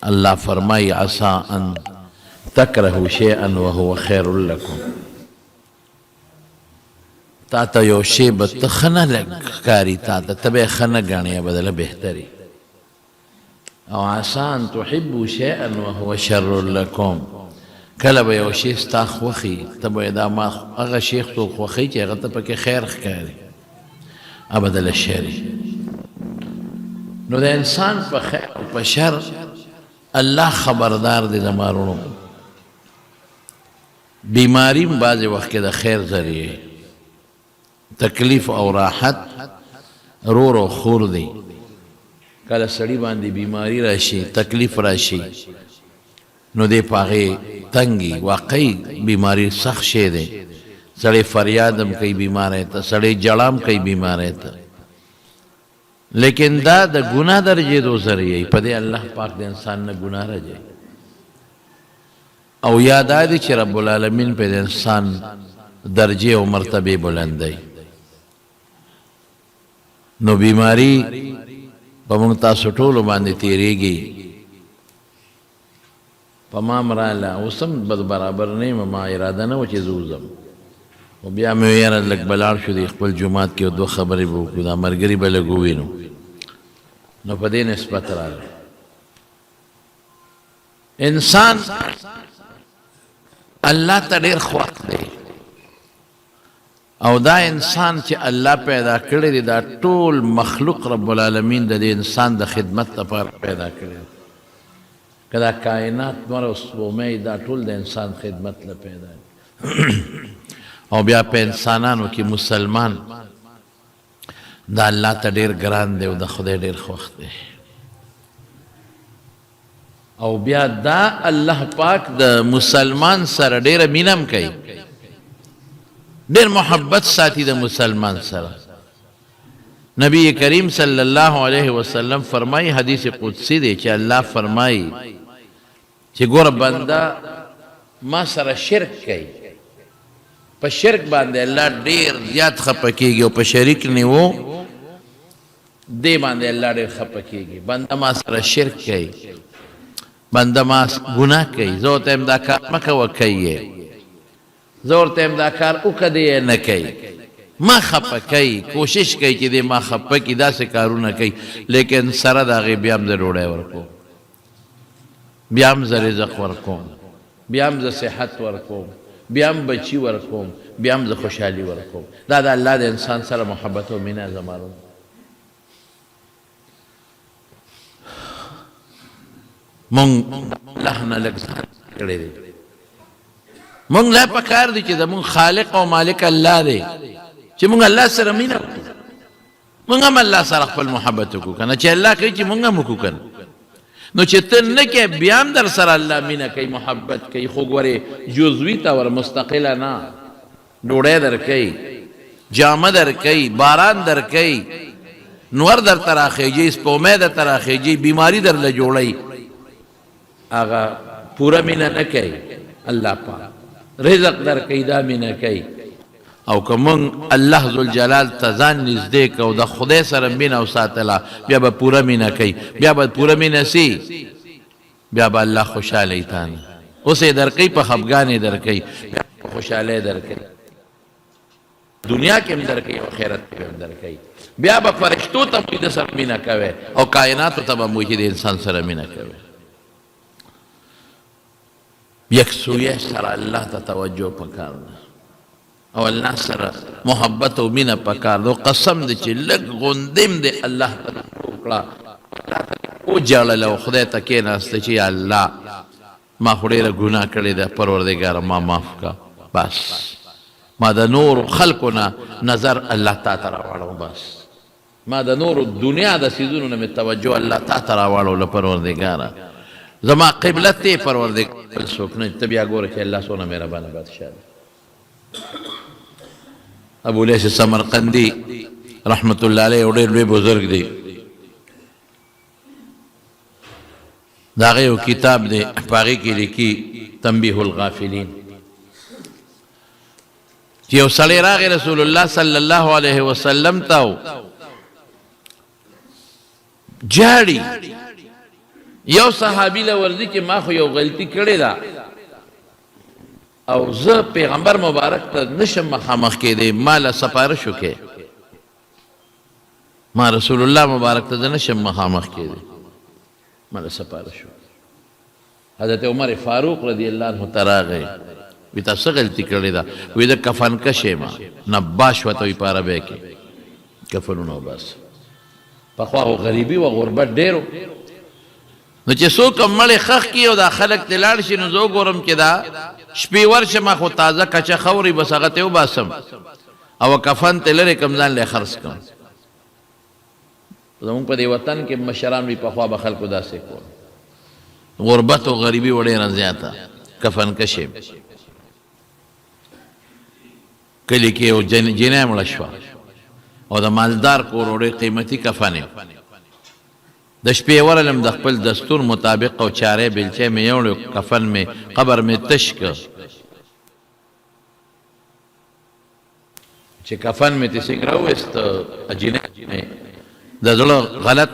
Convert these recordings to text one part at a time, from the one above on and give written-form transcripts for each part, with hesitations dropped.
اللہ فرمائی عسا ان تکرہو شیئن وہو خیر لکم، تا تا یو شی بت خنہ کاری تا تا تبے خنہ گانے بدل بہتری، او عسا ان تحبو شیئن وہو شر لکم، کله به یو شی ستا خوښي ته به دا ما هغه شیخ تو خوښي چې هغه ته پکې خیر ښکاري ابدل شری. نو د انسان په خیر او په شر الله خبردار دی زمارونو. بیماری بعض وخت کې د خیر ذریعه، تکلیف او راحت رور او خور دی. کله سړی باندې بیماری راشي، تکلیف راشي، نو دے پاغے تنگی، واقعی بیماری سخت شے دے، سڑے فریادم کئی بیمار ہے تا، سڑے جڑام کئی بیمار ہے تا، لیکن دا گناہ درجے دو ذریعے پدے اللہ پاک دے انسان نے گناہ رجے. او یاد آدھی چھ رب العالمین پہ دے انسان درجے و مرتبے بلندے. نو بیماری پمونگتا سٹولو باندے تیرے گی، پمام رالا وسم بد برابر نہیں، ما ارادہ نہ وچے زوزم و بیا میں یار لگ بلار شو دی خپل جماعت کی دو خبری بو دا مرگری بلگوی نو پدے نسبت رالا. انسان اللہ تا دیر خواق دے، او دا انسان چی اللہ پیدا کرے دی دا طول مخلوق رب العالمین دا دی انسان دا خدمت تا پر پیدا کرے، کدا کائنات مر اسبومی دا طول دا انسان خدمت لپیدا ہے. او بیا پہ انسانانو کی مسلمان دا اللہ تا دیر گران دے و دا خدای دیر خوخ دے. او بیا دا اللہ پاک دا مسلمان سر دیر مینم کئی، دیر محبت ساتھی دا مسلمان سر. نبی کریم صلی اللہ علیہ وسلم فرمائی، حدیث قدسی دے چی اللہ فرمائی چی گور بندہ ما سر شرک کئی، پا شرک باندے اللہ دیر زیاد خپکی گی، و پا شرک نیو دے باندے اللہ دیر خپکی گی. بندہ ما سر شرک کئی، بندہ ما گناہ کئی، زور تیم دا کار مکو کئی، زور تیم دا کار اکدے نکئی، ما خپکی، کوشش کئی چی دے ما خپکی دا سے کارو نکئی، لیکن سر دا غی بیام زر روڑے ورکو، بیام زر رزق ورکو، بیام زر صحت ورکو، بیام بچی ورکو، بیام زر خوشحالی ورکو. دا اللہ دے انسان سر محبت و منہ زمارو. مونگ اللہ نا لگزان کرے دے، مونگ لے پکار دی چی دا مونگ خالق و مالک اللہ دے، چی مونگ اللہ سر امینہ کو، مونگ ہم اللہ سر اخفل محبت کو کنا، چی اللہ کئی چی مونگ ہم کو کنا. نو چی تن نکے بیام در سر اللہ امینہ کئی محبت کئی، خوگوری جزوی تا ور مستقلہ نا، ڈوڑے در کئی، جامع در کئی، باران در کئی، نور در تراخی جی، سپومے در تراخی جی، بیماری در لجوڑی، آغا پورا مینہ نکئی اللہ پاک، رزق در کئی دا مینہ کئی. او کمونگ اللہ ذوالجلال تزان نزدیک او دا خدای سر مینہ و ساتلا، بیا با پورا مینہ کئی، بیا با پورا مینہ سی، بیا با اللہ خوشحالی تانا، اسے در کئی پا خبگانی در کئی، بیا با خوشحالی در کئی، دنیا کے اندر کئی و خیرت کے اندر کئی، بیا با فرشتو تا موید سر مینہ کوئے، او کائناتو تا با موید انسان سر مینہ کوئے. یک سویہ سر اللہ تا توجہ پکارنا، او اللہ سر محبت و مینہ پکار دو. قسم دے چی لگ غندم دے اللہ تا اکڑا او جاللو خدای تا کیناستے چی اللہ ما خودیر گناہ کردے دے پروردگار ما معاف کا، بس ما دا نور خلقنا نظر اللہ تا تراوالو، بس ما دا نور دنیا دا سیزونو نمی توجہ اللہ تا تراوالو لپروردگارا، زما قبلت تے پروردگار سوکنے تبیا گورے کہ اللہ سونا میرا بانا بادشاہ دے. ابو لیس سمرقندی رحمت اللہ علیہ اوڑے لوے بزرگ دے، داغے و کتاب دے پاگی کی لکی تنبیح الغافلین. یو سڑے راغ رسول اللہ صلی اللہ علیہ وسلم تاو جاڑی یو صحابی لورزی چې ما خو یو غلطی کړې ده او زه پیغمبر مبارک ته نشم مخامخ کېدی، ما له سپارش وکړې، ما رسول الله مبارک ته نشم مخامخ کېدی، ما له سپارش وکړې. حضرت عمر فاروق رضی اللہ عنہ ته راغی، وی تا څه غلطي کړې ده؟ وی د کفن کش یم، نباش ورته وی په عربی کې کفنونه وباسه. پخوا خو غریبي و غربت ډېر و، نو چې څوک هم مړی ښخ کړي او دا خلک ترې لاړ شي، نو زه وګورم چې دا شپې ورشم خو تازه کچه خوري بس هغه ته وباسم او کفن ته لرې کړم ځان له خرڅ کړم. زمونږ په دې وطن کې مشران وي پخوا به خلکو داسې کول، غربت او غریبي و ډېره زیاته. کفن کشي کلی کې یو جنۍ مړه شوه او د مالدار کور ډېر قیمتي کفن یې، د شپې ورلم د خپل دستور مطابق او چارې بیلچې مې یوړ، کفن مې قبر مې تش کړ، چې کفن مې تسې راوویست، جنۍ د زړه غلط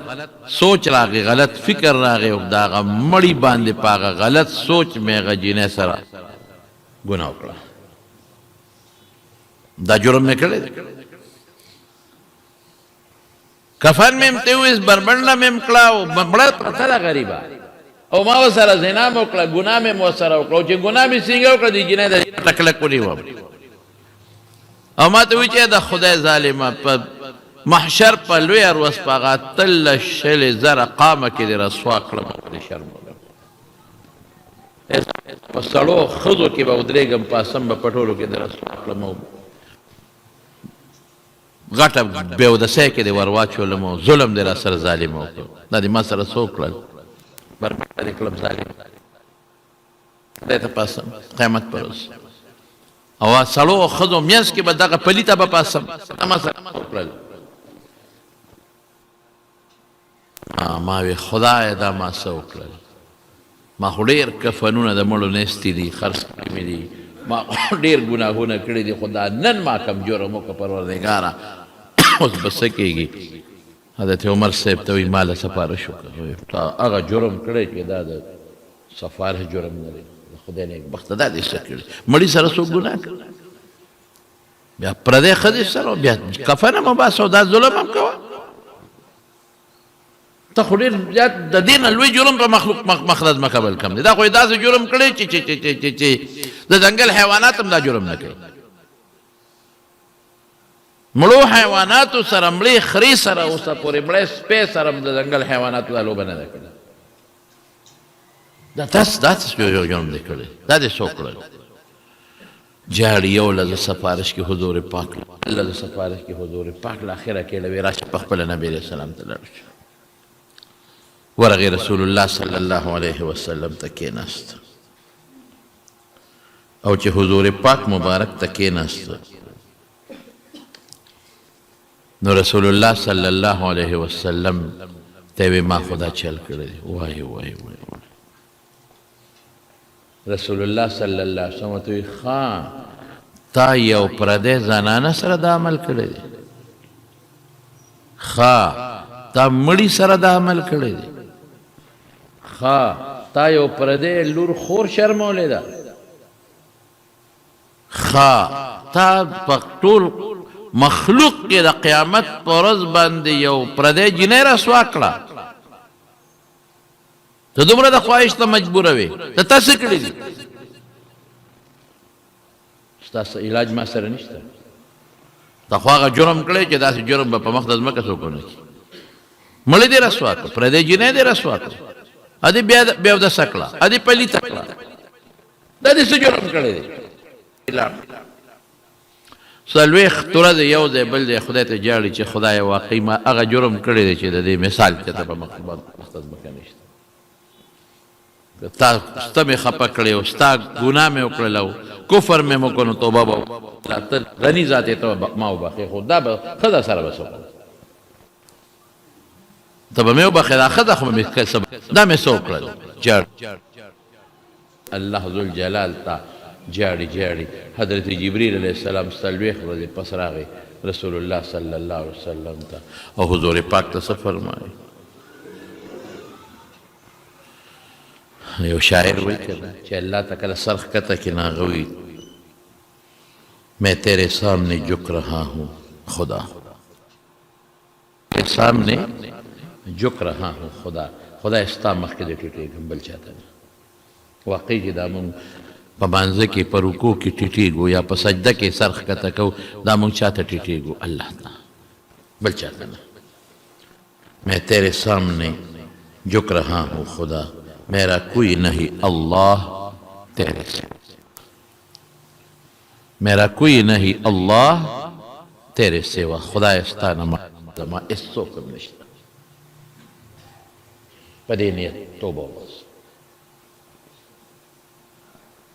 سوچ راغی، غلط فکر راغی او د هغه مړي باندې په هغه غلط سوچ مې هغه جنۍ سره ګناه وکړه. دا جرم مې کړی دی. کفن میں امتیویس بربنڈا میں امکلاو مبڑا پتلا غریبا او ما وسره زنا مو کړه، ګناه مې مو سره وکړه، چې ګناه مې څنګه وکړه دې جنې د ټکلک ونیوم او ما ته وی چې د خدای ظالمه په محشر په لوی ورځ په هغه اتلس شلې زره قامه کې دې رسوا کړم، دې شرم په سړو ښځو کې به ودرېږم، په اسم به په ټولو کې دې رسوا کړم، غټه بېودسۍ کې دې ور واچولم او ظلم دې را سره ظالم وکړ. دا دې ما سره څه وکړل؟ بربنډه دې کړم ظالم، خدای ته پاسم قیامت پر ورځ او سړو ښځو منځ کې به دغه پلیته به پاسم، دا ما سره وکړل. ما وی خدای دا ما څه وکړل؟ ما خو ډېر کفنونه د مړو نیستي دي، خرڅ کړي مې دي، ما ډېر ګناهونه کړي دي، خو دا نن ما کم جرم وکړه پروردګاره، اوس به څه کېږي؟ حضرت عمر صاحب ته وایي ما له سفارش وکړه، تا هغه جرم کړی چې دا د سفارش جرم نه دی، د خدای نیکبخته دا دې څه کړي؟ مړي سره څوک ګناه کړي؟ بیا پردی ښځې سره بیا کفن هم وباسه او دا ظلم هم کوه؟ ته خو ډېر زیات د دې نه لوی جرم په مخلوق مخرج مقبل کم دی. دا خو یې داسې جرم کړی چې د ځنګل حیوانات هم دا جرم نه کوي. مړو حیواناتو سره، مړې خرې سره، اوسه پورې مړې سپی سره هم د ځنګل حیواناتو دا لوبه نه ده کړې. دا داسې یو جرم دی کړی، دا دې څه وکړل؟ جاړي یو له سفارش کې حضور پاک له سفارش کې حضور پاک له اخره کې له راشه په خپل نبی علیه السلام ته لاړ شو. ورغی رسول الله صلی الله علیه وسلم ته کېناست او چې حضور پاک مبارک ته کېناست نو رسول الله صلی الله علیه وسلم ته وی ما خدا چل کړی. وای وای وای رسول الله صلی الله علیه وسلم ته وی خان تا یو پردې زنانه سره د عمل کړی دی، تا مړی سره د عمل کړی دی، تا یو پردې لور خور شرمولې ده، تا په ټول مخلوق کې د قیامت په ورځ باندې یو پردې جنۍ رسوا کړه. ته دومره د خواهش ته مجبوره وې، ته تا څه کړي دي؟ ستاسو علاج ما سره نشته. تا خو هغه جرم کړی چې داسې جرم به په مخ د ځمکه څوک ونه کړي. مړی دې رسوا کړه، پردې جنۍ دې رسوا کړه، ادې بیا اودسه کړه، ادې پلیته کړه، دا دې څه جرم کړی دی؟ څلوېښت ورځې یو ځای بل ځای خدای ته جاړي چې خدایه واقعي ما هغه جرم کړی دی چې د دې مثال چې ته په مخ د ځمکه نشته. ستا مې خفه کړی او ستا ګناه مې وکړل او کفر مې مو کړ، نو توبه به ته غني ذات یې ته ما وبخې، خو دا به ښځه سره به څه وکړم؟ ته به مې وبخې، دا ښځه خو دا مې څه وکړل؟ جاړ الله ذوالجلال ته جاړي. حضرت جبریل علیه السلام څلوېښت ورځې پس راغی رسول الله صلی الله علیه وسلم ته او حضور پاک ته څه فرمایي؟ یو شاعر وی کرنا چې اللہ تکل سرخ کتا کی ناغوی میں تیرے سامنے جھک رہا ہوں خدا تیرے سامنے جھک رہا ہوں خدا خدا استا مخ کے دے ٹوٹے گم بل چاہتا ہے واقعی کی دامن پا مانزے کی پا رکو کی ٹیٹی گو یا پا سجدہ کی سرخ کتا کو دامن چاہتا ٹیٹی گو اللہ تا بل چاہتا نا میں تیرے سامنے جھک رہا ہوں خدا میرا کوئی نہیں اللہ تیرے سے میرا کوئی نہیں اللہ تیرے سوا خدا استانا ما اس سوکم نشتا پدے نیت توبہ بس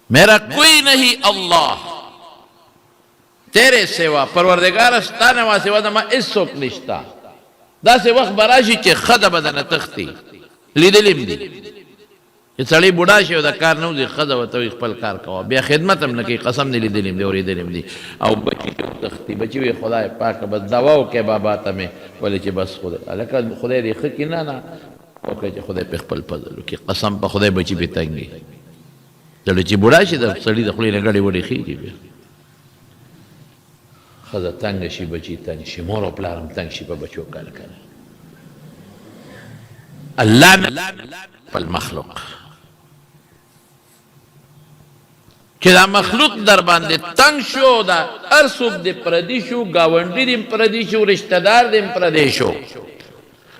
میرا کوئی نہیں اللہ تیرے سوا پروردگار استانا ما سوا ما اس سوک نشتا دا سے وقت براشی چے خدا بدن تختی لیدلیم دی یہ سڑی بڑا شو دا کار نوزی خدا و توی خپل کار کوا بیا خدمت ہم نکی قسم نیلی دلیم دی اوری دلیم دی او بچی جو تختی بچی وی خدای پاک بس دواو کے باباتا میں ولی چی بس خدای دی خکی نانا اوکے چی خدای پی خپل پزلو کی قسم پا خدای بچی پی تنگی جلو چی بڑا شی دا سڑی دا خلی نگڑی وڑی خیجی بیا خدا تنگ شی بچی تنگ شی مورو پلارم تنگ شی پا بچو کال کرا اللہ پل مخلوق کہ دا مخلوق در باندے تنگ شو دا ارسوب دے پردی شو گاونڈی دیم پردی شو رشتہ دار دیم پردی شو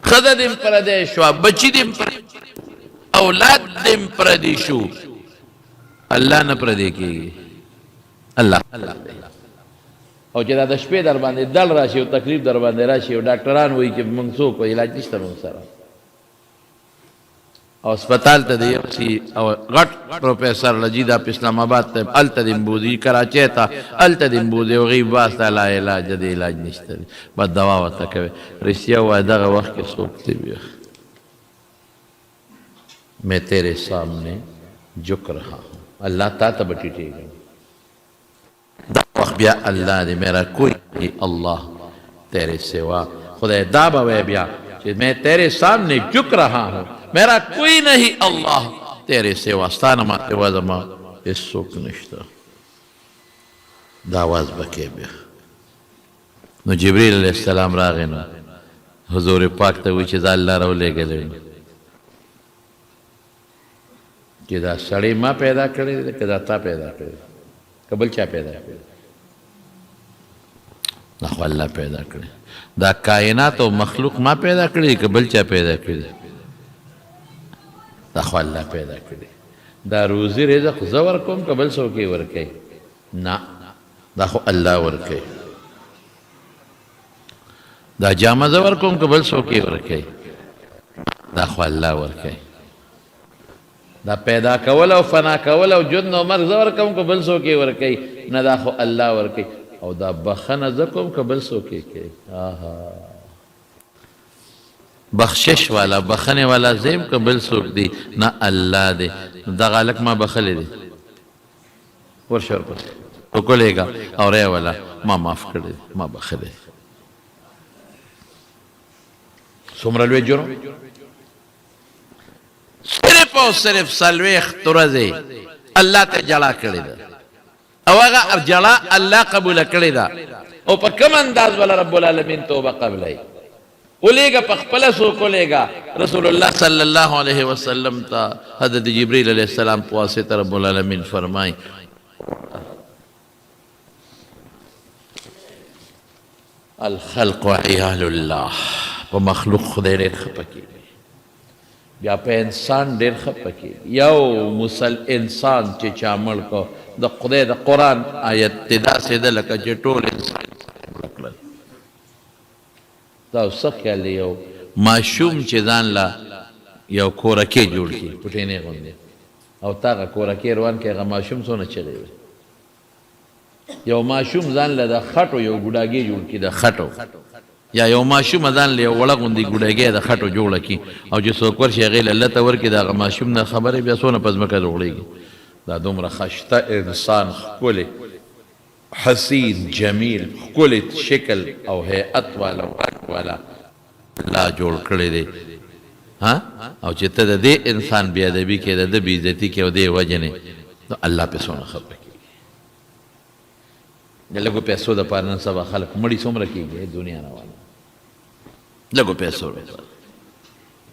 خدا دیم پردی شو بچی دیم پردی اولاد دیم پردی شو اللہ نہ پردی کی اللہ او چې دا شپې در باندې دل راشي او تکلیف در باندې راشي او ډاکټران وایي چې موږ څوک علاج نشته موږ سره او اسپتال تا دی سی او غٹ پروفیسر لجیدہ پی اسلام آباد تا التا دن بودی کراچے تا التا دن بودی و غیب واسطہ لا علاج دی علاج نشتا دی بعد دوا وطا کوئے رسیہ ہوا دغا وقت کے سوکتے بھی میں تیرے سامنے جھک رہا ہوں اللہ تا تا بٹی ٹھیک ہے دا وقت بیا اللہ دی میرا کوئی اللہ تیرے سوا خدا دابا وے بیا میں تیرے سامنے جھک رہا ہوں میرا کوئی نہیں اللہ تیرے سوا ستانا ما تیوازا ما اس سوک نشتا داواز بکے بیا نو جبریل علیہ السلام راغینا حضور پاک تا ہوئی چیزا اللہ رو لے گلے کہ دا سڑی ما پیدا کرے دے کہ دا تا پیدا کرے قبل چا پیدا کرے نخو اللہ پیدا کرے دا کائنات و مخلوق ما پیدا کرے کہ بل چا پیدا کرے دا خو اللہ پیدا کرے دا روزی رزق زور کم قبل سوکی ورکے نا دا خو اللہ ورکے دا جامع زور کم قبل سوکی ورکے دا خو اللہ ورکے دا پیدا کولا و فنا کولا و جن و مر زور کم قبل سوکی ورکے نا دا خو اللہ ورکے او دا بخن زکم قبل سوکی کے بخشش والا بخنے والا زیم قبل سوک دی نا اللہ دے دا غالک ما بخلے دے ورشور پس تو کلے گا اور اے والا ما معاف کردے ما بخلے سمرلوے جرم صرف اور صرف سلویخ ترزے اللہ تے جڑا کردے دا او اگا جڑا اللہ قبول کردے دا او پا کم انداز والا رب العالمین توبہ قبل ہے لے گا پخپلا سو کو لے گا رسول اللہ صلی اللہ علیہ وسلم تا حضرت جبریل علیہ السلام پواسطہ رب العالمین فرمائیں الخلق عیال اللہ و مخلوق خدای دیر خپکی بیا پہ انسان دیر خپکی یو مسل انسان چی چامل کو دا خدای دا قرآن آیت تدا سے دا لکا جٹول انسان دا سخیال دی یو معشوم چی دان لا یو کورکی جوڑ کی پٹینے گوندے او تاگا کورکی روان کے اگا معشوم سونا چلے ہوئے یو معشوم دان لا دا خطو یو گوڑاگی جوڑ کی دا خطو یا یو معشوم دان لا یو وڑا گوندی گوڑاگی دا خطو جوڑا کی او جو سوکور شیغیل اللہ تور کی دا اگا معشوم نا خبر بیا سونا پزمکہ روڑے گی دا دوم را خشتا انسان خکولے حسین جمیل خکولت شکل او حیعت والا والا اللہ جوڑ کردے دے ہاں او چې ته د دې انسان بی ادبي کې د بی عزتی کې او دې وجنې نو الله په سونه خبره کوي د لګو پیسو د پاره نن سبا خلک مړی څومره کېږي دنیا روانه لګو پیسو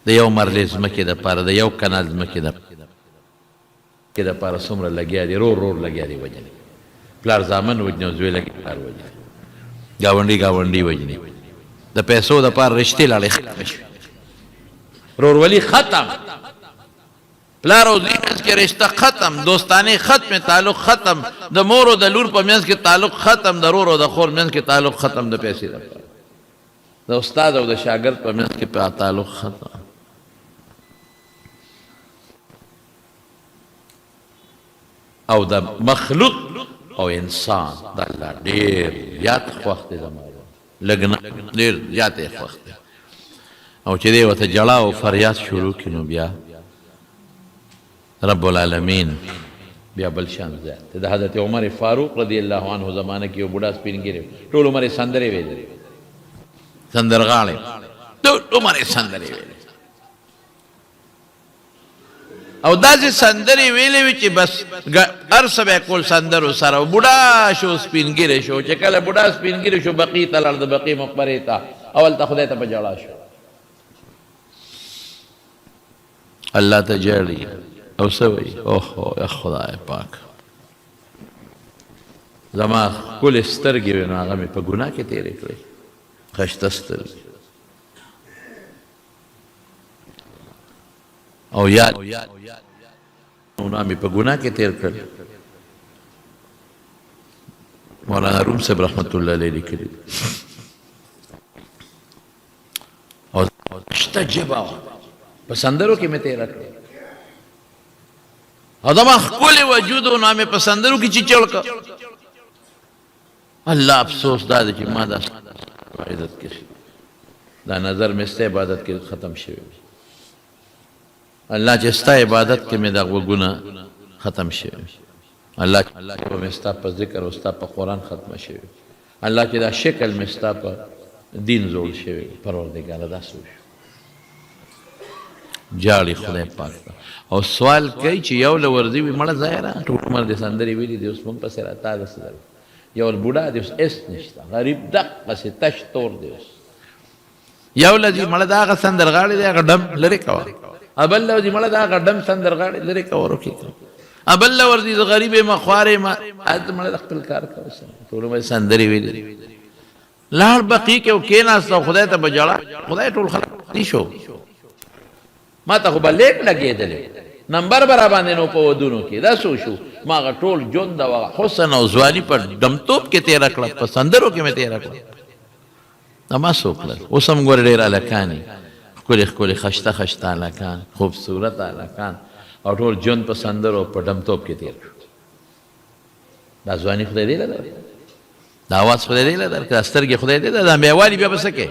د یو مرلې ځمکې د پاره د یو کنال ځمکې د پاره څومره لګیا دي رور لګیا دي وجنې پلار زامن وجنې او زوی لګي پلار وجنې گاونډي وجنې د پیسو د پاره رشتې لاړې رورولي ختم پلار او زوی منځ کې رشتہ ختم دوستانه ختم تعلق ختم د مور او د لور په منځ کې تعلق ختم د رور او د خور منځ کې تعلق ختم د پیسې لپاره د استاد او د شاګرد په منځ کې تعلق ختم او د مخلوق او انسان د الله ډېر زیات وخت زموږ لګنا ډېر زیات وخت او چې دی ورته جړا او فریاد شروع کړي نو بیا رب العالمین بیا بل شان زیات د حضرت عمر فاروق رضی الله عنه زمانه کې یو بوډا سپینګری ټول عمر سندرې ویلې سندرغاړي ټول عمر سندرې ویلې او داسې سندرې ویلې وي چې بس هر څه به کول سندرو سره بوډا شو سپینګری شو چې کله بوډا سپینګری شو بقي ته لاړ د بقي مقبرې ته اول ته خدای ته په جړا شو الله ته جړي او سوي اوه یا خدای پاک زما کل سترګې وي نو هغه مې په ګناه کې تېرې کړې ښایسته سترګې او یاد نو مې په ګناه کې تېر کړ مولانا روم صاحب رحمت الله علیه لیکلي او شته جبا په سندرو کې مې تېره کړې او زما ښکلی وجود و نو مې په سندرو کې چیچړ کړ الله افسوس دا دی چې ما دا عبادت کې دا نظر مې ستا عبادت کې ختم شوی الله چې ستا عبادت کې مې دا غوږونه ختم شوی الله چې مې ستا په ذکر او ستا په قرآن ختمه شوی الله چې دا شکل مې ستا په دین زوړ شوی پروردګاره دا څه وشو جاړي خدای پاک او سوال کوي چې یو له ورځي وي مړه ځای را ټول عمر د سندرې ویلي دي اوس موږ پسې راته داسې ده یو بوډا دی اوس اس نشته غریب دقسې تش تور دی اوس یو لذي مړه د هغه سندرغاړی دی هغه ډم لرې کوه ابل لذي مړه د هغه ډم سندرغاړی لرې کوه ورکې ابل ورځي د غریب ما خوارې ما مړه د خپل کار کوه ټول عمر سندرې ویلي لاړ بقي کې او کېناست او خدای ته بجړه خدای ټول خلک دي شو ما ته خو به لیک لګېدلی نمبر به راباندې نو په ودونو کې دا څه شو ما هغه ټول ژوند د حسن او ځواني په ډمتوب کې تېره کړه په سندرو کې مې تېره کړه دا ما څه وکړل اوس هم ګوره ډېر هلکان یې ښکلي ښکلي خشته خشته هلکان خوبصورته هلکان او ټول ژوند په سندرو په ډمتوب کې تېر شو دا ځواني خدای دې له درکړه دا اواز خدای دې له درکړه دا سترګې خدای دې دا میوالي بیا به څه کوې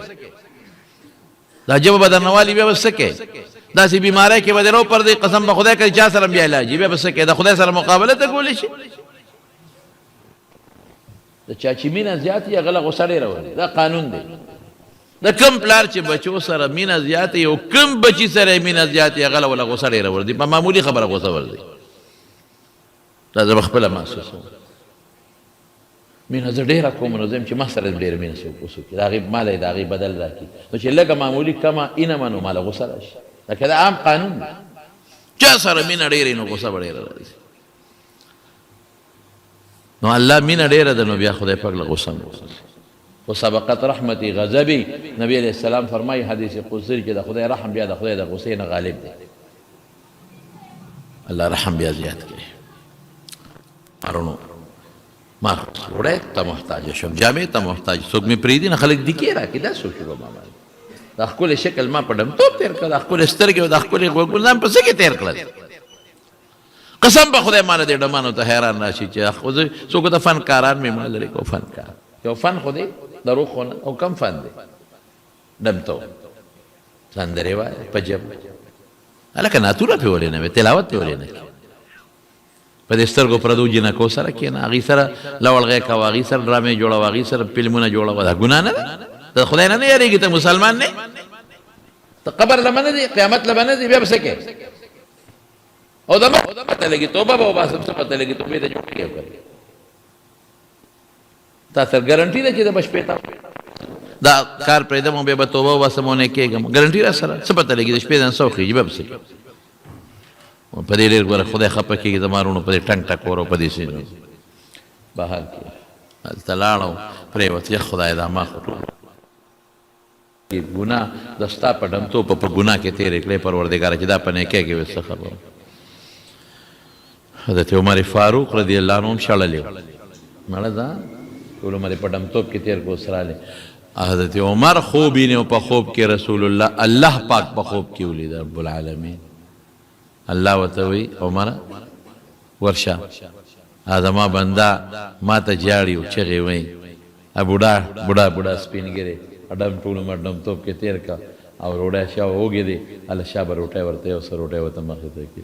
دا ژبه به درنوالي بیا به څه کوې داسې بیماری کې به دې رو پر دی قسم به خدای کوي چا سره بیا علاج بیا به څه کوې د خدای سره مقابله ته کولی شي د چا چې مینه زیات وي هغه له غوسه ډېره ولي دا قانون دی د کوم پلار چې بچو سره مینه زیات وي او کوم بچي سره یې مینه زیات وي هغه له غوسه ډېره ورځي په معمولي خبره غوسه ورځي دا زه به خپله محسوسوم مینه زه ډېره کوم نو زه چې ما سره ډېره مینه وکړي د هغې ماله یې د هغې بدل راکړي نو چې لږه معمولي کمه اینمه نو ماله غوسه راشي لکه دا عام قانون دی چا سره مینه ډېره نو غوسه به ډېره راځي نو الله مینه ډېره ده نو بیا خدای پاک له غوسه نه و سبقت رحمتي غضبي نبی علیه السلام فرمایي حدیث قدسی چې د خدای رحم بیا د خدای د غوسې نه غالب دی الله رحم بیا زیات کړي مارونو ما وړی ته محتاج شم جامې ته محتاج څوک مې پرېږدي نه خلک دیکې راکړي دا څه وشو ما باندې دا ښکلی شکل ما په ډمتوب تېر کړه دا ښکلې سترګې او دا ښکلې غوږونه په څه کې تېر کړل قسم په خدای ماله دې ډمانو ته حیران راشي چې څوک ته فنکاران مې مړه لري کو فنکار یو فن خو دی دروغ خو نه او کم فن دی ډمتوب سندرې وایي په جب هلکه ناتوره پې ولې نه وې تلاوت پې ولې نه کړي په دې سترګو پردو جنکو سره کښېنه هغې سره لوړغی کوه هغې سره ډرامې جوړوه هغې سره فلمونه جوړوه دا ګناه نه ده د خدای نه یېرېږي ته مسلمان نه تو قبر لمنه دی قیامت لمنه دی بیا بسکے او دا پتہ لگی توبہ با باسم سے پتہ لگی توبہ دا جوڑ کیا کری تا سر گارنٹی دا چی دا بش پیتا دا کار پریدم بیا با توبہ با باسم ہونے کیا گا گارنٹی را سر سے پتہ لگی دا شپیدن سو خیجی بیا بسکے پدی لیر گورا خدای خپا کی گی دمارونو پدی ٹنگ ٹکورو پدی سینو باہر کیا تلاڑو پریوت یا خدای دا ما خطو گناہ دستا پا ڈمتو پا گناہ کے تیرے کلے پروردگارا چی دا پا نیکے کے ویسا خبر حضرت عمر فاروق رضی اللہ عنہ شڑا لیو مالا دا کولو عمر پا ڈمتو کی تیر کو سرا لے حضرت عمر خوبی نے پا خوب کی رسول اللہ پاک پا خوب کی ولی دا رب العالمین اللہ وتوی عمر ورشا آدما بندہ ما تا جاڑیو چگے وئی بڑا سپین گرے اڈم ٹولو مردم توپ کے تیر کا اور روڑے شاہ ہو گئے دے اللہ شاہ بر روٹے ورتے اسے روٹے ورطا مخیطہ کی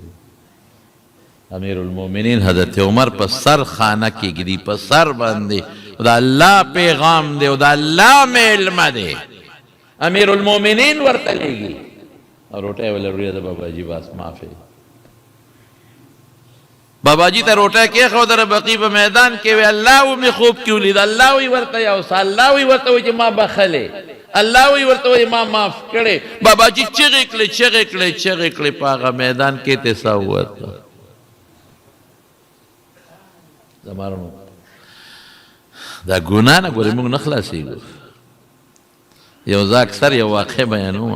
امیر المومنین حضرت عمر پر سر خانہ کی گری پر سر بندے دا اللہ پیغام دے دا اللہ میں علم دے امیر المومنین ورطا لے گی اور روٹے والے روڑے دا بابا جی باس معافی بابا جی تا روٹا کیا خودر بقی پا میدان کے وے اللہ میں خوب کیوں لید اللہ وی ورطا یا اسا اللہ وی ورطا وی جی ماں بخلے اللہ وی ورطا وی ماں معاف کرے بابا جی چغکلے پاگا میدان کے تیسا ہوا تھا زمارنو دا گناہ نا گوری مونگ نخلاسی گو یو زا اکثر یو واقع بیانو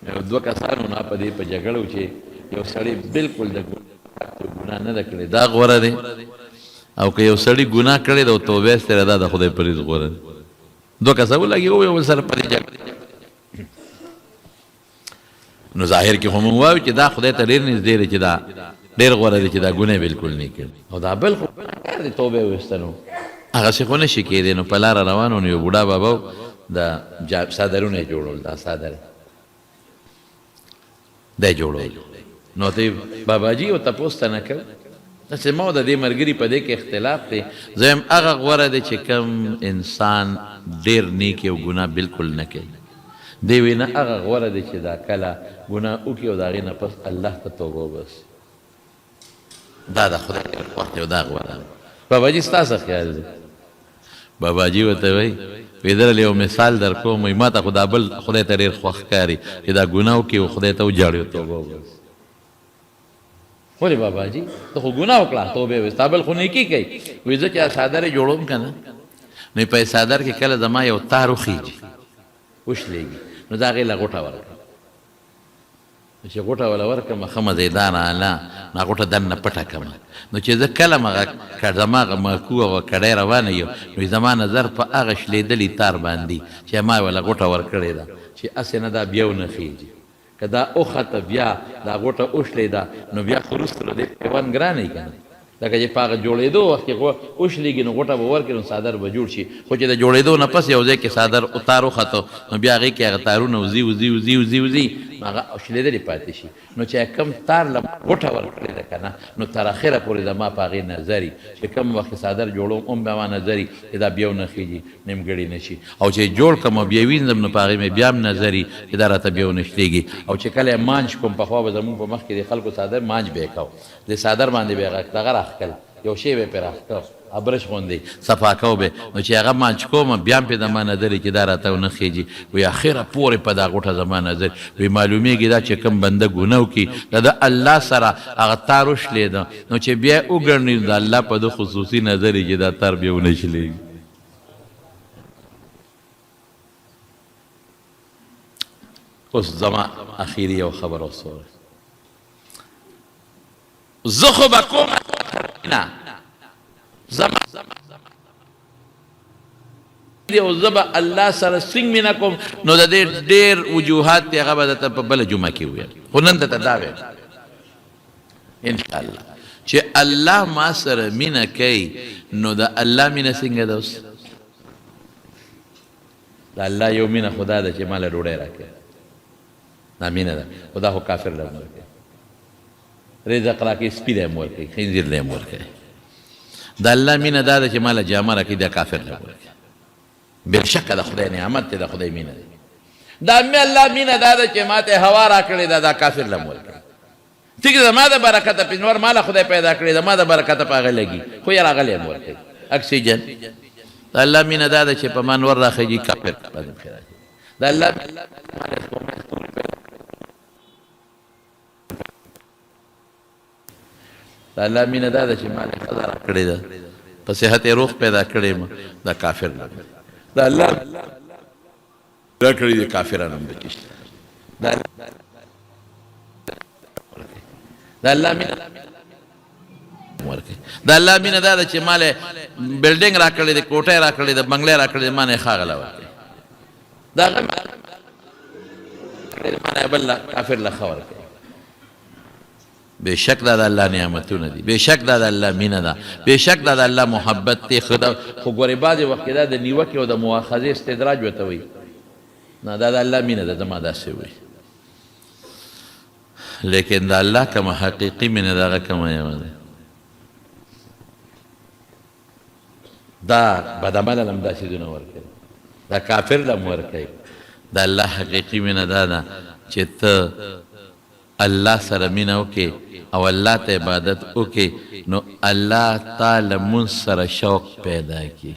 یو دو کسانو نا پا دی پا جگڑو چھے یو سڑی بالکل دا گناہ نہ دکڑے دا غورا دے او کہ یو سڑی گناہ کرے دا توبہ استر دا خدای پریز غورا دے دو کسا بولا گی وہ سر پری جگڑے نو ظاہر کی خمون ہوا چی دا خدای تا دیر نیز دیر چی دا دیر غورا دے چی دا گناہ بالکل نہیں کر او دا بالکل کر دے توبہ استنو اگا سی خونے شکی دے نو پلارا روانو نیو بوڑا باباو دا سادرونه جوړول دا سادر دا جوړول نو ته بابا جی او تاسو ته نه کړ چې ما د دې مرګري په دې کې اختلاف دی زم هغه غوړه دی چې کم انسان ډیر نیک او ګناه بالکل نه کوي دی وینا هغه غوړه دی چې دا کله ګناه وکي او دا غینه پس الله ته توبه بس دا د خدای وخت یو دا غوړه بابا جی ستاسو خیال دی بابا جی وته وی ویدر لیو مثال در کوم ما ته خدا بل خدای ته ډیر خوښ کاری چې دا ګناه وکي او خدای ته وجاړي توبه بس ولی بابا جی تو خو گناہ اکلا توبے وستا بل خو نیکی کئی ویزا چا سادر جوڑوں کنا نوی پای سادر کے کل زمان یو تارو خیجی وش لے گی نو دا غیلا غوٹا ورکا چه غوٹا والا ورکا مخم زیدان آلا نا غوٹا دن نپٹا کما نو چه زا کل مغا کردماغ مکوه و کڑای روانیو نوی زمان نظر پا آغش لیدلی تار باندی چه ما والا غوٹا ورکڑی دا چه اسی ندا بیو نخیجی که دا اخت بیا دا غوٹا اوشلی دا نو بیا خروست رو دے پیوان گرانی کنه لکه چې پاگه جوڑی دو وقت که اوشلی گی نو غوٹا با ورکی نو سادر با جوڑ شی خو چې دا جوڑی دو نپس یوزے که سادر اتارو خطو نو بیا غی که اغتارو نو وزی ماغا اوشلی دلی پاتی شی نو چه کم تار لما غوٹا ورکلی دا کنه نو تر آخر پوری دا ما پاگی نظری چه کم وقت سادر جوڑو بیا ما نظری دا بیو نخیجی نمگڑی نشی او چه جوڑ کم بیوینزم نو پاگی میں بیام نظری دا را تا بیو نشتیگی او چه کل مانج کم پخوا بزمون پا مخ که دی خلکو سادر مانج بیکاو دی سادر باندی بیغا دغر اخکل یو شی به پر اخکل ابرش خوندی صفاکاو به نو چې هغه مانج کوم بیام په دمانه درې چې دا راته نه خېږي وی اخره پورې په دا غوټه زمانه در وی معلومیږي دا چې کم بنده ګناو کی دا الله سره هغه تاروش لیدا نو چې بیا وګڼي دا الله په د خصوصي نظر کې دا تر بیا ونشلې اوس زما اخیری او خبر اوسه زخو بکوم نه زما دیو زبا اللہ سر سنگ مینا کم نو دا دیر وجوہات تی اغا با تا بلا جمعہ کی ہوئی خونن تا داوے انشاءاللہ چه اللہ ما سر مینا کئی نو دا اللہ مینا سنگ دا اس دا اللہ یو مینا خدا دا چه مالا روڑے رکھے نا مینا دا خدا ہو کافر لے مور کے رزق راکی سپی لے مور کے خینزیر لے مور کے دا اللہ مینه دا ده چې مالا جامه راکړي دا کافر لګوي بېشکه د خدای نعمت دی د خدای مینه دی دا می اللہ مینه دا ده چې ماته هوا را کړې ده دا کافر لم ورکړي ٹھیک ده ما د برکته په نور ماله خدای پیدا کړې ده ما د برکته په هغه لګي خو یې راغلی هم ورکوي اکسیجن دا الله مینه دا ده چې په ما نور راخېږي کافر دا الله دا الله مینه دا ده چې ما له ښځه را کړې ده په صحت روح پیدا کړې ما دا کافر لم دا الله دا کړی دی کافرانو هم بچی شته دا الله مینه ورکوي دا الله مینه دا ده چې ما له بلډینګ را کړی دی کوټه را کړی ده بنګلې را کړی دی ما نه ښاغله ورکوي دا هغه ما نه بل کافر له ښه ورکوي بے شک دا دا اللہ نعمتونه دي بے شک دا دا اللہ مینه ده بے شک دا دا اللہ محبت تی خو ګورې بعضې وخت کې دا د نیوکې او د مواخذې استدراج ورته وایي نه دا دا اللہ مینه ده زما داسې وایي لیکن دا اللہ کومه حقیقي مینه ده هغه کومه یوه ده دا بدعمله هم دا څیزونه ورکوي دا کافر لم ورکوي دا الله حقیقي مینه دا ده چې ته اللہ سره مینه وکې او الله ته عبادت وکې نو الله تعالی مونږ سره شوق پیدا کړي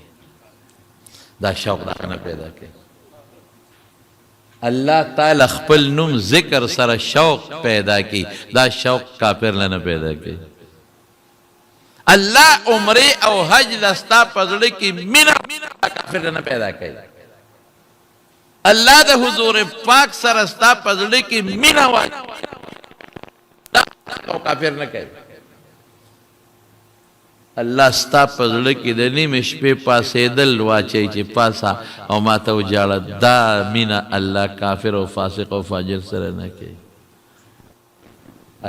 دا شوق دا نه پیدا کړي الله تعالی خپل نوم ذکر سره شوق پیدا کړي دا شوق کافر نه پیدا کړي الله عمره او حج لستا پزړه کې مینه کافر نه پیدا کړي الله د حضور پاک سره ستا پزړه کې مینه وای او کافر نه کوي الله ستا پزړه کې د نیمې شپې پاسېدل واچوي چې پاسه او ما ته وجاړه دا مینه الله کافر او فاسق او فاجر سره نه کوي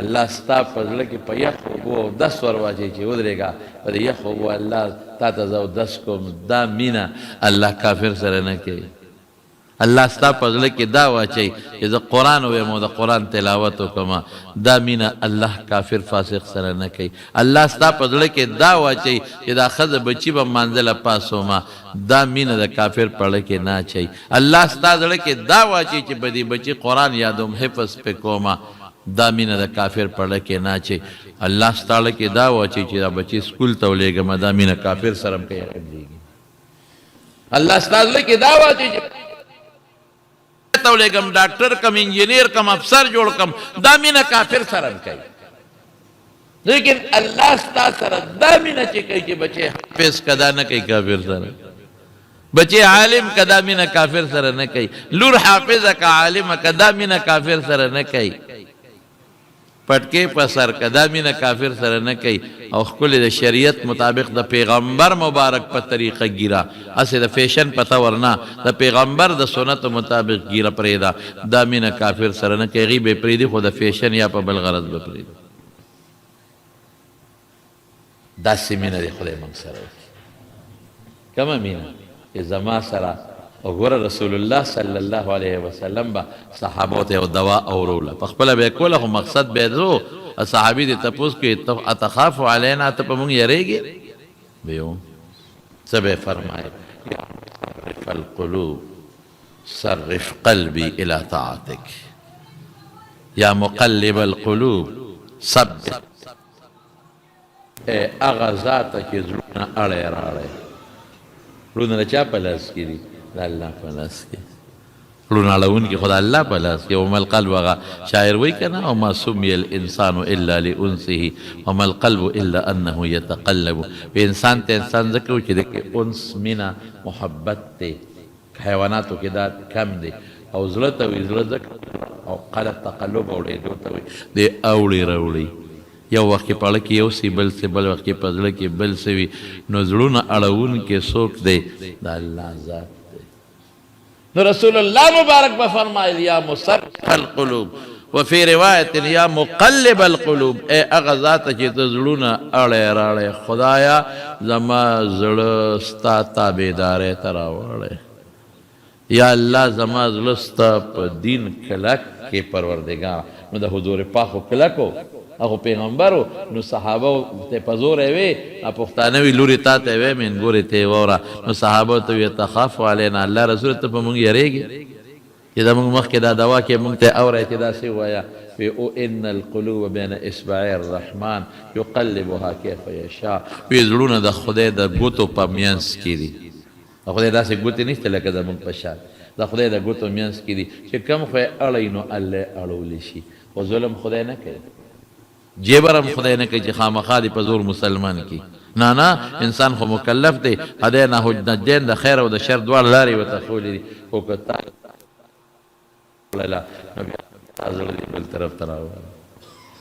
الله ستا پزړه کې په یخ اوبو او دس ور واچوي چې ودرېږه په دې یخ اوبو الله تا ته زه اودس کوم دا مینه الله کافر سره نه کوي الله ستا پزړه کې دا واچي چې زه قرآن ووایم او د قرآن تلاوت وکړم دا مینه الله کافر فاسق سره نه کوي الله ستا پزړه کې دا واچي چې دا ښځه بچي به مانځله پاسومه دا مینه د کافر پړه کې نه اچوي الله ستا زړه کې دا واچي چې به دې بچي قرآن یادوم حفظ پې کومه دا مینه د کافر پړه کې نه اچوي الله ستا زړه کې دا واچي چې دا بچي سکول ته ولېږم دا مینه کافر سره هم کوي الله ستا زړه کې دا واچي چې تولیگم ڈاکٹر کم انجینئر کم افسر جوڑ کم دا مینہ کافر سرم کئی لیکن اللہ ستا سر دا مینہ چی کئی چی بچے حافظ کدا نہ کئی کافر سر بچے عالم کدا مینہ کافر سر نہ کئی لور حافظ کا عالم کدا مینہ کافر سر نہ کئی پٹکے پسر کدا مینہ کافر سر نہ کئی او خپل د شریعت مطابق د پیغمبر مبارک په طریقه گیرا اسه د فیشن پتا ورنا د پیغمبر د سنت مطابق گیرا پریدا دا مینه کافر سره نه کوي به پریدي خو د فیشن یا په بل غرض به پریدي دا سیمینه دی خدای موږ سره کما مینه زما سره وګوره رسول الله صلی الله علیه وسلم با صحابو ته دوا اوروله په خپل به کوله مقصد به زو صحابی دی تپوس کی اتخاف علینا تپ مونگ یریگی بیو سب فرمائے یا مصرف القلوب صرف قلبی الى طاعتک یا مقلب القلوب ثبت اے اغزاتا کی زلونا اڑے راڑے رونا چا پلاس کی دی اللہ پلاس کی لونا لون کی خدا اللہ پلاس کی وما القلب وغا شاعر وی کنا وما سمی الانسان الا لانسه وما القلب الا انه يتقلب بے انسان تے انسان ذکر چی دیکھے انس مینا محبت تے حیواناتو کی دا کم دے او ظلط وی ظلط ذکر او قلب تقلب اوڑے دوتا وی دے اوڑی روڑی یو وقت کی پڑھ کی یو سی بل سے بل وقت کی پزڑ کی بل سے وی نزلون اڑون کے سوک دے دا اللہ ذات نو رسول اللہ مبارک بفرمائے یا مصرف القلوب وفی روایت یا مقلب القلوب اے اغزات چی تزلونا اڑے راڑے خدایا زما زلستا تابیدارے تراوڑے یا اللہ زما زلستا پا دین کلک کے پروردگار نو دا حضور پاکو کلکو اخو پیغمبرو نو صحابو تے پزور اوے پختانوی لوری تا تے اوے من گوری تے وورا نو صحابو تو یتخاف علینا اللہ رسول تا پا مونگ یرے گی چې دا موږ مخکې دا دوا کې موږ ته اورئ چې داسې ووایه وی او ان القلوب بین اصبعی الرحمن یقلبها کیف یشاء وی زړونه د خدای د ګوتو په منځ کې دي د خدای داسې ګوتې نشته لکه زموږ په شان د خدای د ګوتو منځ کې دي چې کوم خو یې اړوي نو الله اړولی شي خو ظلم خدای نه کوي جبر هم خدای نه کوي چې خامخا دې په زور مسلمان کی نه نه انسان خو مکلف دی هدینا النجدین د خیر او د شر دواړه لارې ورته ښولې دي خو که تا نبي زړه بل طرف ته راوړه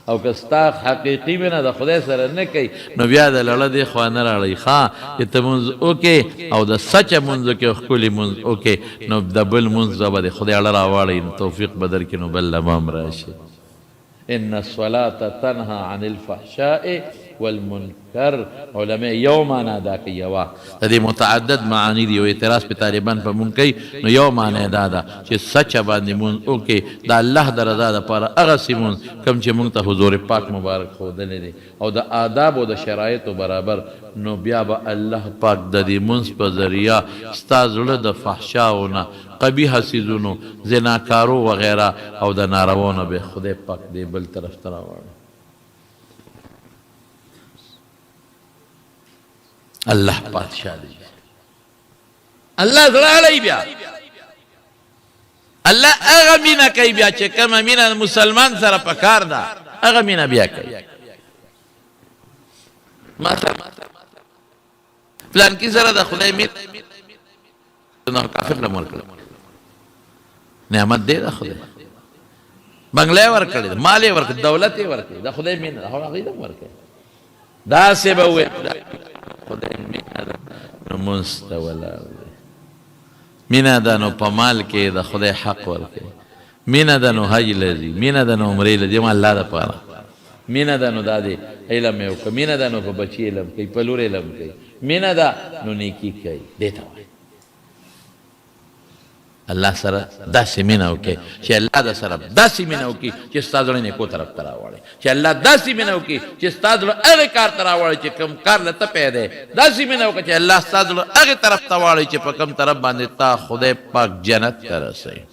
او که ستا حقیقي مینه د خدای سره نه کوي نو بیا د لړه دې خوا نه راړئ ښه چې ته مونځ وکې او د سچه مونځ وکې او ښکلي مونځ وکې نو د بل مونځ به د خدای اړه راواړئ نو توفیق به درکړي نو بل لمام راشي ان الصلاة تنهى عن الفحشاء والمنکر علماء یو معنی دا کوي یوا د دې متعدد معانی دي او اعتراض په طالبان په مونږ کوي نو یو معنی دا ده چې سچه باندې مونږ وکې د الله د رضا دپاره هغسې مونځ کوم چې مونږ ته حضور پاک مبارک ښودلی دی او د آداب او د شرایطو برابر نو بیا به الله پاک د دې مونځ په ذریعه ستا زړه د فحشاو نه قبیحه څیزونو زناکارو وغیره او د نارواو نه به خدای پاک دې بل طرف ته راوړي الله پادشاہ دی الله زړه اړوي بیا الله هغه مینه کوي بیا چې کومه مینه مسلمان سره پکار ده هغه مینه بیا کوي مثلا فلان کی سره د خدای مینه نو کافر نه ورکړي نعمت دی د خدای بنگله ورکړي مال ورکړي دولت ورکړي د خدای مینه هغه ورکړي دا څه به وي خدای مینه ده نو مونځ ته ولاړ دی مینه ده نو په مال کې د خدای حق ورکوي مینه ده نو حج لځي مینه ده نو عمرې لځي ما الله دپاره مینه ده نو دا دی علم یې وکړه مینه ده نو په بچي علم کوي په لور علم کوي مینه ده نو نیکي کوي دې ته وایي الله سره داسې مینه وکړي چې الله د سره داسې مینه وکړي چې ستا زړه نیکو طرف ته راوړي چې الله داسې مینه وکړي چې ستا زړه هغې کار ته راوړي چې کوم کار له ته پیدا دی داسې مینه وکړه چې الله ستا زړه هغې طرف ته واړوي چې په کوم طرف باندې تا خدای پاک جنت ته رسوي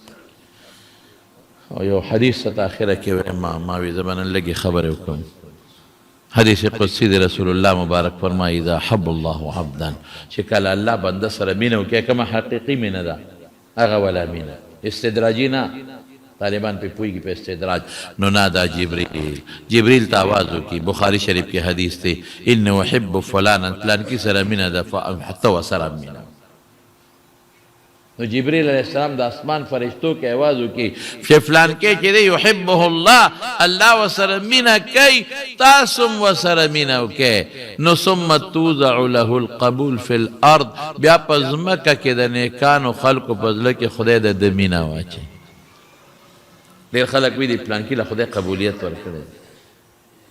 او یو حدیث ته اخره کې وایم ما وی زه به نن لږې خبرې وکړم حدیث قدسی دی رسول الله مبارک فرمایي اذا حب الله عبدا چې کله الله بنده سره مینه وکړي کومه حقیقي مینه ده هغه ولا مینه استدراجی نه طالبان پہ پوئی کی پہ استدراج نو نادا جبریل تا آواز کی بخاری شریف کی حدیث تھی ان وحب فلانا فلان کی سر مینه ده حتی و سر مینه نو جبریل علیہ السلام دا اسمان فرشتوں کے آوازو کی فلان کے چیدے یحبه اللہ اللہ و سر مینه کی تاسم و سر مینه کی نو ثم توضع له القبول فی الارض بیا پزمکا که دا نیکانو خلقو پزلک خدای دا دمینه واچے دیر خلق وی دی پلانکی لخدای قبولیت ورکڑے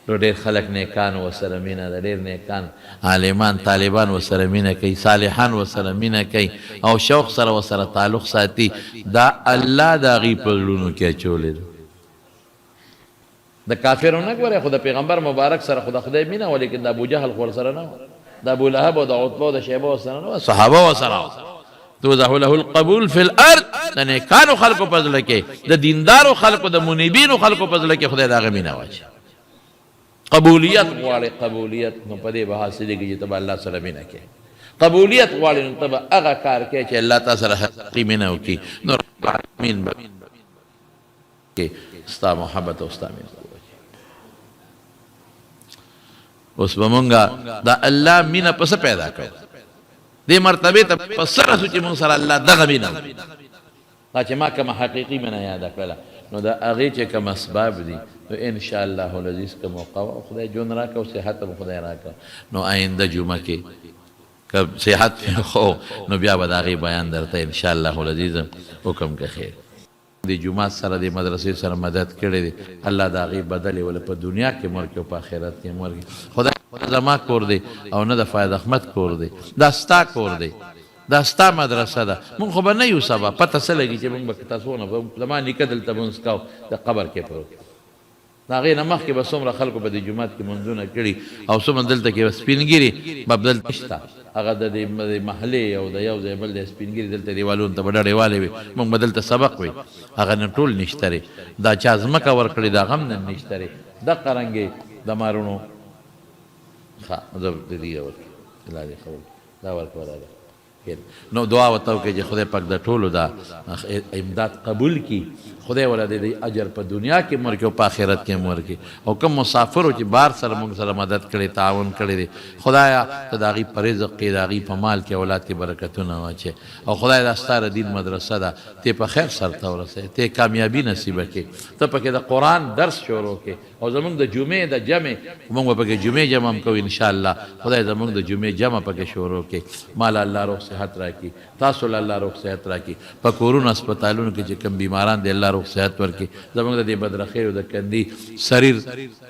نو ډیر خلق نیکان و سره مینه ده ډیر نیکان عالمان طالبان و سره مینه کوي صالحان و سره مینه کوي او شوق سره و سره تعلق ساتي دا الله د هغې په زړونو کې اچولی ده د کافرو نه ګورې خو د پیغمبر مبارک سره خو د خدای مینه وه لیکن د ابوجهل خو ورسره نه وه د ابولهب او د عتبه او د شیبه ورسره نه وه صحابه ورسره توضح له القبول فی الارض د نیکانو خلقو په زړه کې د دیندارو خلقو د منیبینو خلقو په زړه کې خدای د هغه مینه واچي قبولیت غواړي قبولیت نو په دې به حاصلېږي چې ته به الله سره مینه کوې قبولیت غواړي نو ته به هغه کار کوې چې الله تا سره حقیقي مینه وکړي نو رب العالمین به کې ستا محبت او ستا مینه اوس به مونږه د الله مینه په څه پیدا کړو دې مرتبې ته په څه رسو چې مونږ سره الله دغه مینه دا چې ما کومه حقیقي مینه یاده کړله نو د هغې چې کوم اسباب دي نو انشاءالله العزیز که موقع و خدای جون راکه و صحت هم خدای راکه نو آینده جمعه کې که صحت خو نو بیا به د هغې بیان درته انشاءالله العزیز حکم که خیر د جمعات سره د مدرسې سره مدد کړی دی الله د هغې بدلې وله په دنیا کې مرکې او په آخرت کې مرکې خدای زما کور دی او نه د فاید احمد کور دی دا ستا کور دی دا ستا مدرسه ده مونږ خو به نه یو سبا پته څه لګي چې مونږ به تاسو نه زما نیکه دلته مونځ کوو د قبر کې پروت د هغې نه مخکې به څومره خلکو به د جومات کې منځونه کړي او څومره دلته کې به سپینګیري به دلته نشته هغه د محلې او د یو ځای بل د سپینګیري دلته دیوالونو ته به ډډې والې وي موږ به دلته سبق وي هغه نن ټول نشته دی دا چا ځمکه ورکړې دا غم نن نشته دی دقه رنګې د مارونو ښه زه د دې ورکړي لا دې خبر دا ورکوه دا نو دعا ورته وکړئ چې خدای پاک د ټولو دا امداد قبول کړي خدای ولا د اجر په دنیا کې مور کې او په آخرت کې مور کې او کوم مسافرو چې بار سره موږ سره مدد کړي تعاون کړی دی خدایا ته د هغې په رزق کې د هغې په مال کې اولاد کې برکتونه واچې او خدای دا ستا د دین مدرسه ده ته په خیر سرته ورسوې ته کامیابي نصیبه کړي ته پکې د قرآن درس شروع کړي او زمونږ د جمعې د جمع موږ به پکې جمعې جمع هم کوو انشاءالله خدای زمونږ د جمعې جمع پکې شروع کړي مال الله روغ صحت راکړي تاسو له الله روغ صحت راکړي په کورونو هسپتالونو کې چې کوم بیماران دی الله روغ صحت ورکړي زمونږ د دې بدرخیو د کندي سریر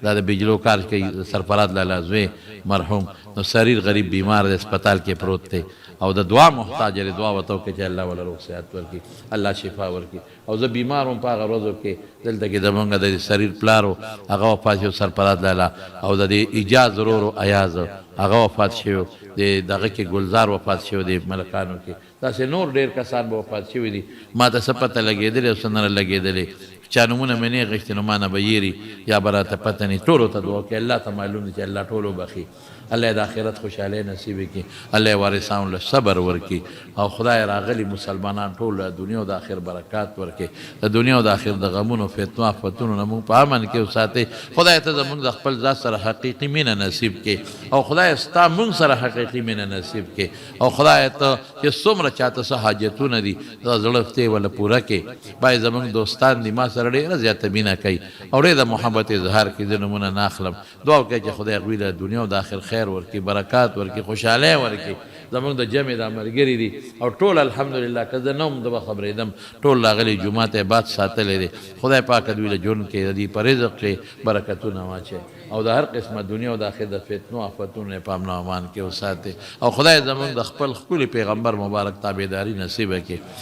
دا د بجلو کار کوي سرفراد لالا زوی مرحوم نو سریر غریب بیمار د هسپتال کې پروت دی او د دعا محتاج دی دعا ورته وکړئ چې الله وله روغ صحت ورکړي الله شفا ورکړي او زه بیمار وم په هغه ورځو کې دلته کې زمونږ د سریر پلار و هغه وفات شو سرفراد لالا او د دې ایجاز ورور و ایاز هغه وفات شوی د دغه کې ګلزار وفات شوی د ملکانو کې داسې نور ډېر کسان به وفات شوي دي ما ته څه پته لګېدلې او څه نه لګېدلې چا نومونه مې نه غوښتي نو ما نه به یېري یا به راته پته نه ټولو ته دعا کوي الله ته معلوم دی چې الله ټولو بخي الله د آخرت خوشحالۍ نصیب کړي الله یې وارثانو له صبر ورکړي او خدای راغلي مسلمانان ټول د دنیا او د آخر برکات ورکړي د دنیا او د آخر د غمونو فتنو آفتونو نه موږ په امن کې وساتئ خدای ته زموږ د خپل ذات سره حقیقي مینه نصیب کړي او خدای ستا موږ سره حقیقي مینه نصیب کړي او خدای ته چې څومره چاته څه حاجتونه دي د زړه فتې وله پوره کړي باید زموږ دوستان دي ما سره ډېره زیاته مینه کوي او ډېر د محبت اظهار کوي زه نومونه نه اخلم دعا وکړئ چې خدای هغوی له دنیا او د آخر خیر ورکړي برکات ورکړي خوشحالۍ ورکړي زمونږ د جمع دا ملګري دي او ټول الحمدلله که زه نه هم زه به خبرېدم ټول راغلي جومات یې باد ساتلی دی خدای پاک دوی له ژوند کې د دې په رزق کې برکتونه واچوي او د هر قسمه دنیا او د آخر د فتنو آفتونو یې په امن او امان کې وساتي او خدای زمونږ د خپل ښکلي پیغمبر مبارک تابعداري نصیبه کړي